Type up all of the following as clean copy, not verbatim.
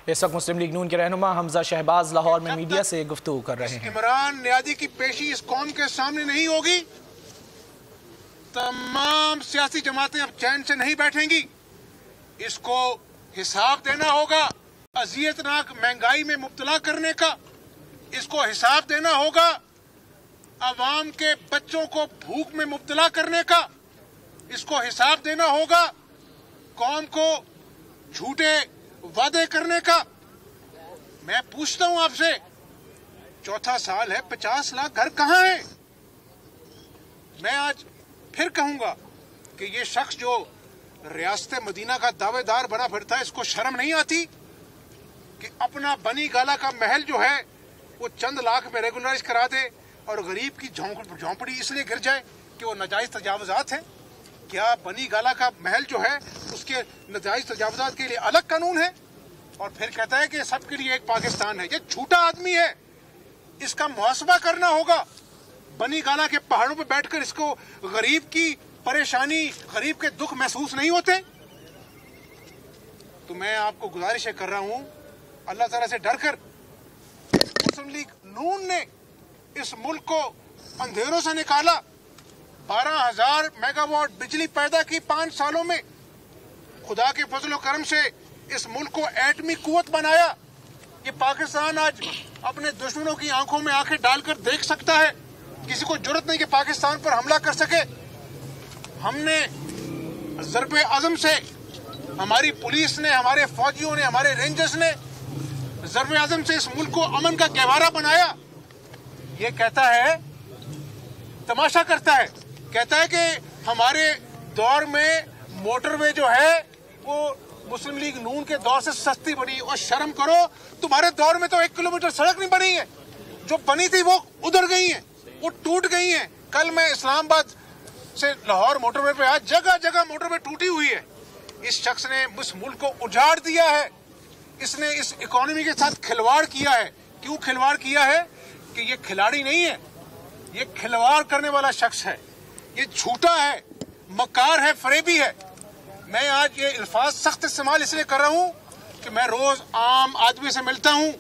اس وقت مسلم لیگ نون کے رہنما حمزہ شہباز لاہور میں میڈیا سے گفتگو کر رہے ہیں۔ عمران نیازی کی پیشی اس قوم کے سامنے نہیں ہوگی، تمام سیاسی جماعتیں اب چین سے نہیں بیٹھیں گی، اس کو حساب دینا ہوگا اذیتناک مہنگائی میں مبتلا کرنے کا، اس کو حساب دینا ہوگا عوام کے بچوں کو بھوک میں مبتلا کرنے کا، اس کو حساب دینا ہوگا قوم کو جھوٹے وعدے کرنے کا۔ میں پوچھتا ہوں آپ سے، چوتھا سال ہے، 50 لاکھ گھر کہاں ہیں؟ میں آج پھر کہوں گا کہ یہ شخص جو ریاست مدینہ کا دعوے دار بنا پھرتا ہے، اس کو شرم نہیں آتی کہ اپنا بنی گالا کا محل جو ہے وہ چند لاکھ میں ریگولرائز کرا دے اور غریب کی جھونپڑی اس لیے گر جائے کہ وہ ناجائز تجاوزات ہیں؟ کیا بنی گالا کا محل جو ہے اس کے ناجائز تجاوزات کے لیے الگ قانون ہے؟ اور پھر کہتا ہے کہ سب کے لیے ایک پاکستان ہے۔ یہ جھوٹا آدمی ہے، اس کا محاسبہ کرنا ہوگا۔ بنی گالا کے پہاڑوں پہ بیٹھ کر اس کو غریب کی پریشانی، غریب کے دکھ محسوس نہیں ہوتے؟ تو میں آپ کو گزارش کر رہا ہوں، اللہ تعالیٰ سے ڈر کر مسلم لیگ نون نے اس ملک کو اندھیروں سے نکالا، 12,000 میگا واٹ بجلی پیدا کی 5 سالوں میں، خدا کے فضل و کرم سے اس ملک کو ایٹمی قوت بنایا۔ یہ پاکستان آج اپنے دشمنوں کی آنکھوں میں آنکھیں ڈال کر دیکھ سکتا ہے، کسی کو جرأت نہیں کہ پاکستان پر حملہ کر سکے۔ ہم نے ضرب عزم سے، ہماری پولیس نے، ہمارے فوجیوں نے، ہمارے رینجرز نے ضرب عزم سے اس ملک کو امن کا گہوارہ بنایا۔ یہ کہتا ہے، تماشا کرتا ہے، کہتا ہے کہ ہمارے دور میں موٹر وے جو ہے وہ مسلم لیگ نون کے دور سے سستی بنی۔ اور شرم کرو، تمہارے دور میں تو 1 کلومیٹر سڑک نہیں بنی ہے، جو بنی تھی وہ ادھر گئی ہیں، وہ ٹوٹ گئی ہیں۔ کل میں اسلام آباد سے لاہور موٹر وے پہ آج جگہ جگہ موٹر وے ٹوٹی ہوئی ہے۔ اس شخص نے اس ملک کو اجاڑ دیا ہے، اس نے اس اکانومی کے ساتھ کھلواڑ کیا ہے۔ کیوں کھلواڑ کیا ہے؟ کہ یہ کھلاڑی نہیں ہے، یہ کھلواڑ کرنے والا شخص ہے، یہ جھوٹا ہے، مکار ہے، فریبی ہے۔ میں آج یہ الفاظ سخت استعمال اس لیے کر رہا ہوں کہ میں روز عام آدمی سے ملتا ہوں،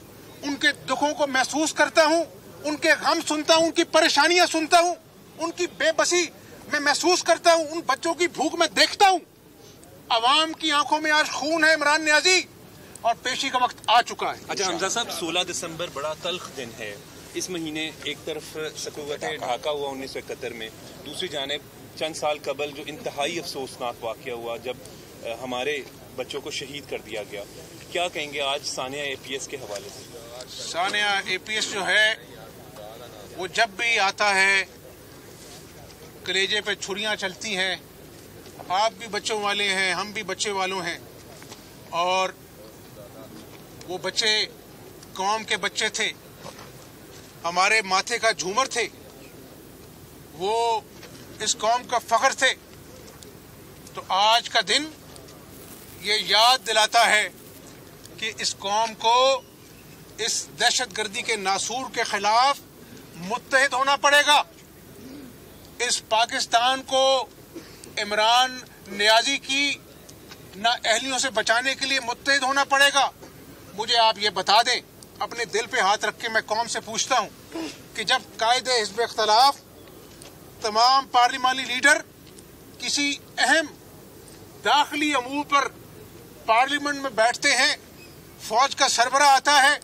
ان کے دکھوں کو محسوس کرتا ہوں، ان کے غم سنتا ہوں، ان کی پریشانیاں سنتا ہوں، ان کی بے بسی میں محسوس کرتا ہوں، ان بچوں کی بھوک میں دیکھتا ہوں۔ عوام کی آنکھوں میں آج خون ہے عمران نیازی، اور پیشی کا وقت آ چکا ہے۔ اچھا حمزہ صاحب، 16 دسمبر بڑا تلخ دن ہے۔ اس مہینے ایک طرف سقوط ڈھاکہ ہوا 1971 میں، دوسری جانب چند سال قبل جو انتہائی افسوسناک واقعہ ہوا جب ہمارے بچوں کو شہید کر دیا گیا، کیا کہیں گے آج ثانیہ APS کے حوالے سے؟ ثانیہ APS جو ہے وہ جب بھی آتا ہے کلیجے پہ چھریاں چلتی ہیں۔ آپ بھی بچوں والے ہیں، ہم بھی بچے والوں ہیں، اور وہ بچے قوم کے بچے تھے، ہمارے ماتھے کا جھومر تھے، وہ اس قوم کا فخر تھے۔ تو آج کا دن یہ یاد دلاتا ہے کہ اس قوم کو اس دہشت گردی کے ناسور کے خلاف متحد ہونا پڑے گا۔ اس پاکستان کو عمران نیازی کی نااہلیوں سے بچانے کے لیے متحد ہونا پڑے گا۔ مجھے آپ یہ بتا دیں، اپنے دل پہ ہاتھ رکھ کے میں قوم سے پوچھتا ہوں کہ جب قائد حزب اختلاف، تمام پارلیمانی لیڈر کسی اہم داخلی امور پر پارلیمنٹ میں بیٹھتے ہیں، فوج کا سربراہ آتا ہے،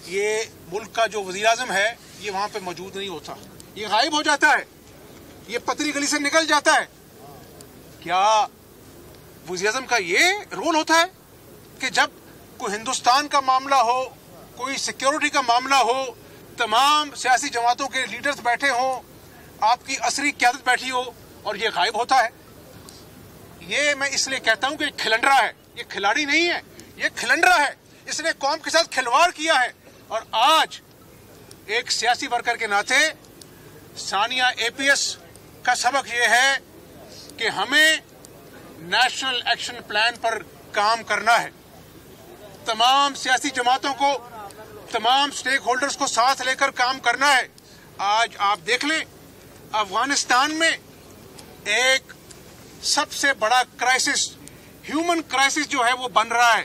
یہ ملک کا جو وزیر اعظم ہے یہ وہاں پہ موجود نہیں ہوتا، یہ غائب ہو جاتا ہے، یہ پتری گلی سے نکل جاتا ہے۔ کیا وزیر اعظم کا یہ رول ہوتا ہے کہ جب کوئی ہندوستان کا معاملہ ہو، کوئی سیکیورٹی کا معاملہ ہو، تمام سیاسی جماعتوں کے لیڈرز بیٹھے ہوں، آپ کی عسکری قیادت بیٹھی ہو، اور یہ غائب ہوتا ہے؟ یہ میں اس لیے کہتا ہوں کہ یہ کھلنڈرا ہے، یہ کھلاڑی نہیں ہے، یہ کھلنڈرا ہے، اس نے قوم کے ساتھ کھلواڑ کیا ہے۔ اور آج ایک سیاسی ورکر کے ناطے ثانیہ APS کا سبق یہ ہے کہ ہمیں نیشنل ایکشن پلان پر کام کرنا ہے، تمام سیاسی جماعتوں کو، تمام سٹیک ہولڈرز کو ساتھ لے کر کام کرنا ہے۔ آج آپ دیکھ لیں افغانستان میں ایک سب سے بڑا کرائسس، ہیومن کرائسس جو ہے وہ بن رہا ہے۔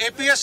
APS